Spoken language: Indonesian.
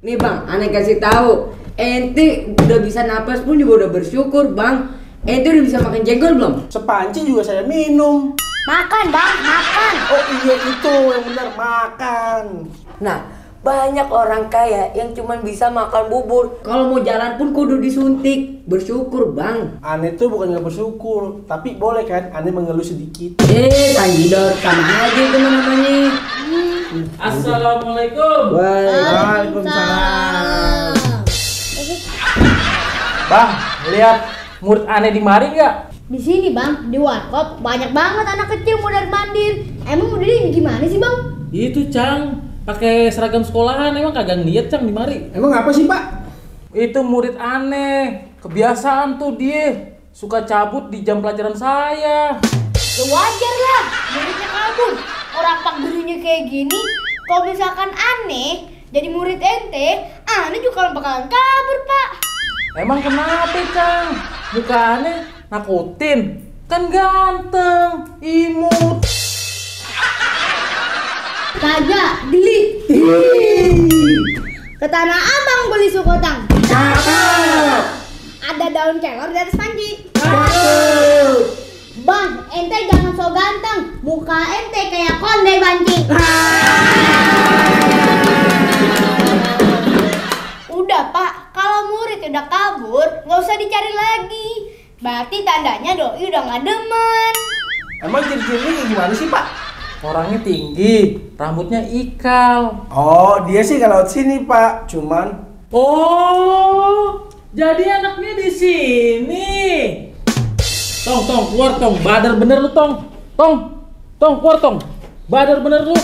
Nih bang, aneh kasih tahu. Ente udah bisa napas pun juga udah bersyukur bang. Ente udah bisa makan jengkol belum? Sepanci juga saya minum. Makan bang, makan. Oh iya itu yang benar, makan. Nah, banyak orang kaya yang cuma bisa makan bubur. Kalau mau jalan pun kudu disuntik. Bersyukur bang. Aneh tuh bukan nggak bersyukur, tapi boleh kan aneh mengeluh sedikit. Tanjidor, sama aja itu namanya. Assalamualaikum. Waalaikumsalam. Bang, lihat murid aneh di mari nggak? Di sini bang, di warkop banyak banget anak kecil mondar mandir. Emang udah ini gimana sih bang? Itu Cang, pakai seragam sekolahan, emang kagak ngeliat Cang di mari. Emang apa sih pak? Itu murid aneh, kebiasaan tuh dia suka cabut di jam pelajaran saya. Ya wajar lah, muridnya kabur. Orang pak gurunya kayak gini. Kalau misalkan aneh jadi murid ente, aneh juga bakalan kabur pak. Emang kenapa Cang? Muka aneh nakutin, kan ganteng, imut. Kagak, geli. Ke Tanah Abang beli sukotang. Cakep. Ada daun kelor di atas panci. Cakep. Bang, ente jangan so ganteng. Muka ente kayak konde banci. Udah pak, kalau murid udah kabur, nggak usah dicari lagi. Berarti tandanya doi udah nggak demen. Emang ciri-cirinya gimana sih pak? Orangnya tinggi, rambutnya ikal. Oh dia sih kalau sini pak, cuman Oh, jadi anaknya di sini. Tong, keluar Tong. Badar bener lu Tong. Tong, keluar Tong. Badar bener lu.